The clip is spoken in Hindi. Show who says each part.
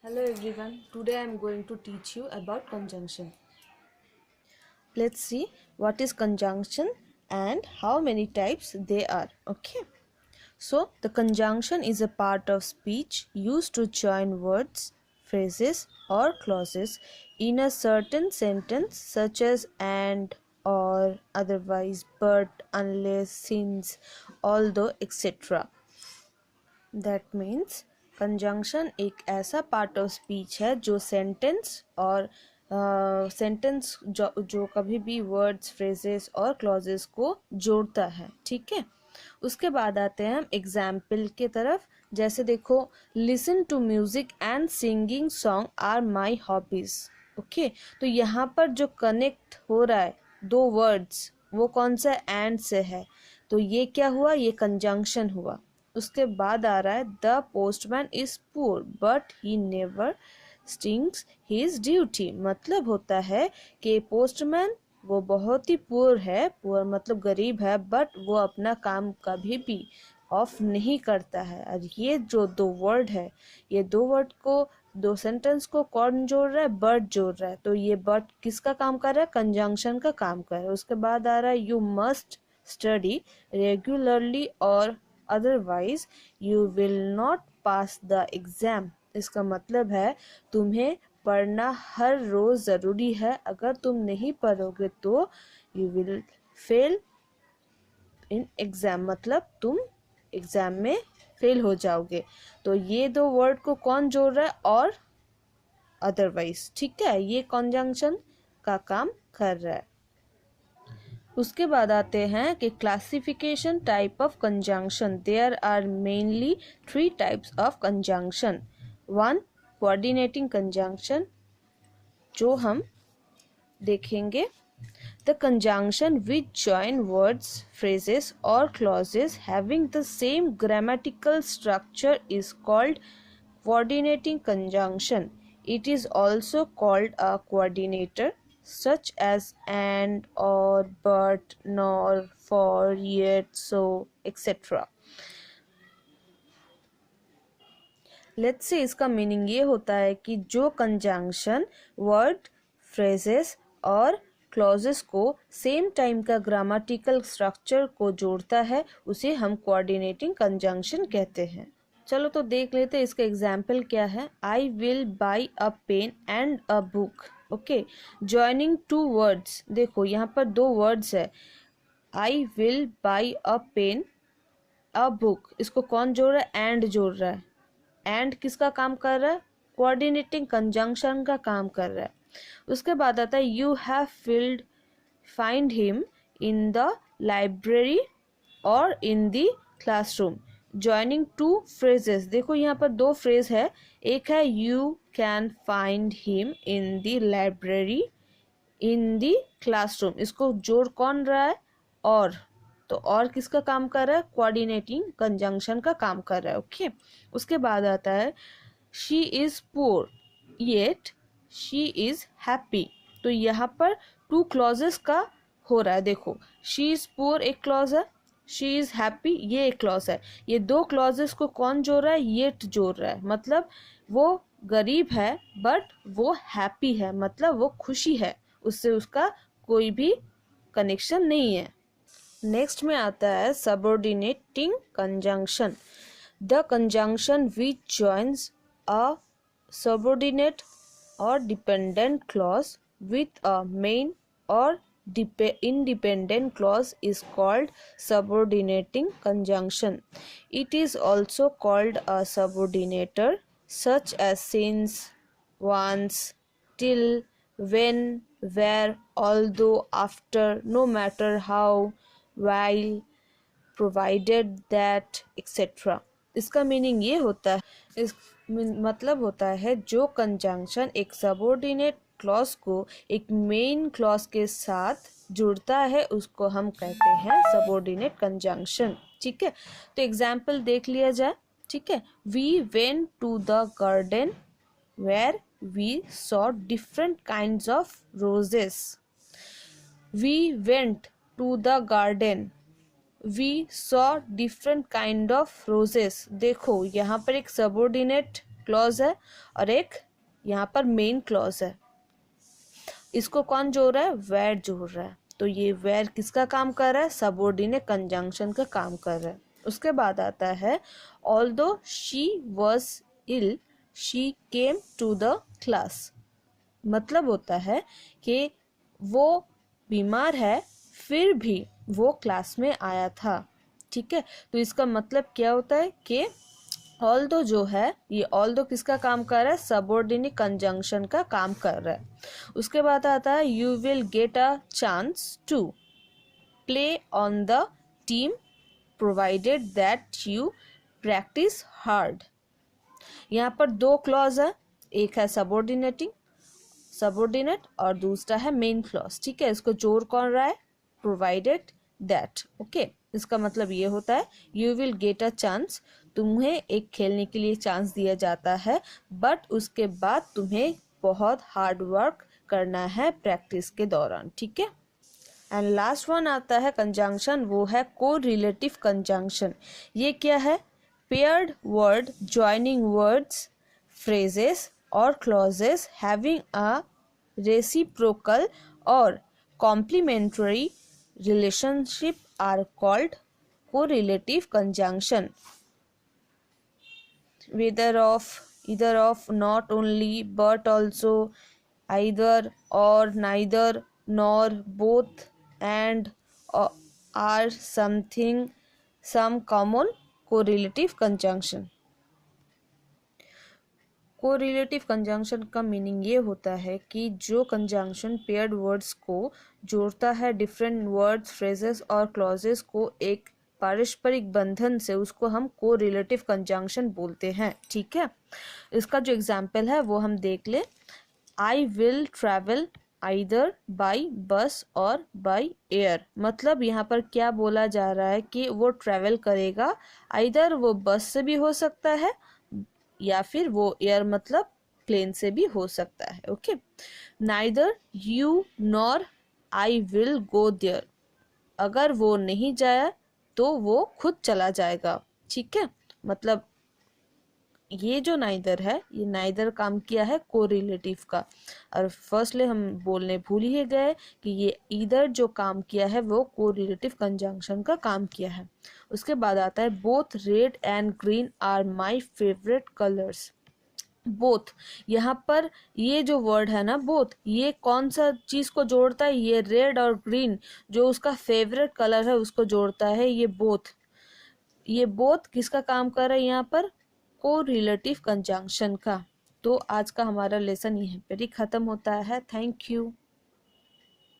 Speaker 1: Hello everyone, today I am going to teach you about conjunction. Let's see what is conjunction and how many types they are. Okay. So the conjunction is a part of speech used to join words, phrases or clauses in a certain sentence such as and, or, otherwise, but, unless, since, although, etc. That means conjunction एक ऐसा पार्ट ऑफ स्पीच है जो सेंटेंस और सेंटेंस जो कभी भी वर्ड्स फ्रेजेस और क्लॉजेस को जोड़ता है. ठीक है. उसके बाद आते हैं हम एग्जाम्पल के तरफ. जैसे देखो, listen to music and singing song are my hobbies. Okay, तो यहाँ पर जो कनेक्ट हो रहा है दो वर्ड्स, वो कौन सा एंड से है, तो ये क्या हुआ, ये कंजंक्शन हुआ. उसके बाद आ रहा है the postman is poor but he never stings his duty. मतलब होता है कि पोस्टमैन वो बहुत ही पुअर है, पुअर मतलब गरीब है, बट वो अपना काम कभी भी ऑफ नहीं करता है. और ये जो दो वर्ड है, ये दो वर्ड को, दो सेंटेंस को कौन जोड़ रहा है, बट जोड़ रहा है. तो ये बट किसका काम कर रहा है, कंजंक्शन का काम कर रहा है. उसके बाद आ रहा है यू मस्ट स्टडी रेगुलरली और otherwise you will not pass the exam. इसका मतलब है तुम्हें पढ़ना हर रोज ज़रूरी है, अगर तुम नहीं पढ़ोगे तो you will fail in exam, मतलब तुम एग्जाम में फेल हो जाओगे. तो ये दो वर्ड को कौन जोड़ रहा है, और अदरवाइज. ठीक है, ये कंजंक्शन का काम कर रहा है. उसके बाद आते हैं कि classification type of conjunction. There are mainly 3 types of conjunction. 1, coordinating conjunction, जो हम देखेंगे. The conjunction which join words, phrases और clauses having the same grammatical structure is called coordinating conjunction. It is also called a coordinator, such as and, or, but, nor, for, yet, so, etc. Let's say इसका मीनिंग ये होता है कि जो कंजंक्शन वर्ड, फ्रेजेस और क्लॉजेस को सेम टाइम का ग्रामेटिकल स्ट्रक्चर को जोड़ता है, उसे हम कोऑर्डिनेटिंग कंजंक्शन कहते हैं. चलो तो देख लेते हैं इसका एग्जाम्पल क्या है. I will buy a pen and a book. Okay, joining 2 words. देखो यहाँ पर 2 वर्ड्स है, I will buy a pen, a book. इसको कौन जोड़ रहा है, एंड जोड़ रहा है. एंड किसका काम कर रहा है, कोऑर्डिनेटिंग कंजंक्शन का काम कर रहा है. उसके बाद आता है you have field find him in the library और in the classroom. Joining 2 phrases. देखो यहाँ पर 2 फ्रेज है, एक है you can find him in the library, in the classroom. इसको जोड़ कौन रहा है, और. तो और किसका काम कर रहा है, कोऑर्डिनेटिंग कंजंक्शन का काम कर रहा है. ओके. उसके बाद आता है she is poor yet she is happy. तो यहाँ पर 2 क्लॉजेस का हो रहा है. देखो, शी इज पुअर एक क्लॉज है, शी इज हैप्पी ये एक क्लॉज है. ये 2 क्लॉजेस को कौन जोड़ रहा है, येट जोड़ रहा है. मतलब वो गरीब है बट वो हैप्पी है, मतलब वो खुशी है, उससे उसका कोई भी कनेक्शन नहीं है. नेक्स्ट में आता है subordinating conjunction. The conjunction which joins a subordinate और dependent clause with a main और independent clause is called subordinating conjunction. It is also called a subordinator, such as since, once, till, when, where, although, after, no matter how, while, provided that, etc. इसका मीनिंग ये होता है, इस मतलब होता है जो कंजंक्शन एक सबऑर्डिनेट क्लॉज को एक मेन क्लॉज के साथ जुड़ता है, उसको हम कहते हैं सबऑर्डिनेट कंजंक्शन. ठीक है, तो एग्जाम्पल देख लिया जाए. ठीक है, we went to the garden where we saw different kinds of roses. We went to the garden, we saw different kind of roses. देखो यहाँ पर एक सबऑर्डिनेट क्लॉज है और एक यहाँ पर मेन क्लॉज है। इसको कौन जोड़ रहा है? वेयर जोड़ रहा है। तो ये वेयर किसका काम कर रहा है? सबऑर्डिनेट कंजंक्शन का काम कर रहा है। उसके बाद आता है although she was ill she came to the class. मतलब होता है कि वो बीमार है फिर भी वो क्लास में आया था। ठीक है, तो इसका मतलब क्या होता है कि ऑल्दो जो है, ये ऑल्दो किसका काम कर रहा है? सबऑर्डिनेट कंजंक्शन का काम कर रहा है। उसके बाद आता है you will get a chance to play on the team provided that you practice hard. यहाँ पर दो क्लॉज है, एक है सबऑर्डिनेट और दूसरा है मेन क्लॉज। ठीक है, इसको जोड़ कौन रहा है? Provided that. ओके, इसका मतलब ये होता है you will get a chance, तुम्हें एक खेलने के लिए चांस दिया जाता है, बट उसके बाद तुम्हें बहुत हार्ड वर्क करना है प्रैक्टिस के दौरान। ठीक है, एंड लास्ट वन आता है कंजंक्शन, वो है को रिलेटिव कंजंक्शन। ये क्या है? Paired word joining words, phrases और क्लॉजेस हैविंग अ रेसिप्रोकल और complementary relationship are called correlative conjunction. Either of, not only, but also, either or, neither nor, both, and are something, some common correlative conjunction. Correlative conjunction का मीनिंग ये होता है कि जो कंजंक्शन पेयर्ड वर्ड्स को जोड़ता है डिफरेंट वर्ड्स, फ्रेजेस और क्लॉजेस को एक पारस्परिक बंधन से, उसको हम कोरिलेटिव कंजंक्शन बोलते हैं। ठीक है, इसका जो एग्जाम्पल है वो हम देख ले। I will travel either by bus और बाई एयर। मतलब यहाँ पर क्या बोला जा रहा है कि वो ट्रैवल करेगा, आइदर वो बस से भी हो सकता है या फिर वो एयर मतलब प्लेन से भी हो सकता है। Okay, neither you nor I will go there. अगर वो नहीं जाया तो वो खुद चला जाएगा। ठीक है, मतलब ये जो नाइदर है, ये नाइदर काम किया है कोरिलेटिव का। और फर्स्टली हम बोलने भूल ही गए कि ये ईदर जो काम किया है वो कोरिलेटिव कंजंक्शन का काम किया है। उसके बाद आता है both red and green are my favourite colours. Both, यहाँ पर ये जो वर्ड है ना बोथ, ये कौन सा चीज को जोड़ता है? ये रेड और ग्रीन जो उसका फेवरेट कलर है उसको जोड़ता है ये बोथ। ये बोथ किसका काम कर रहा है यहाँ पर? को रिलेटिव कंजंक्शन का। तो आज का हमारा लेसन यहीं पर ही खत्म होता है। Thank you.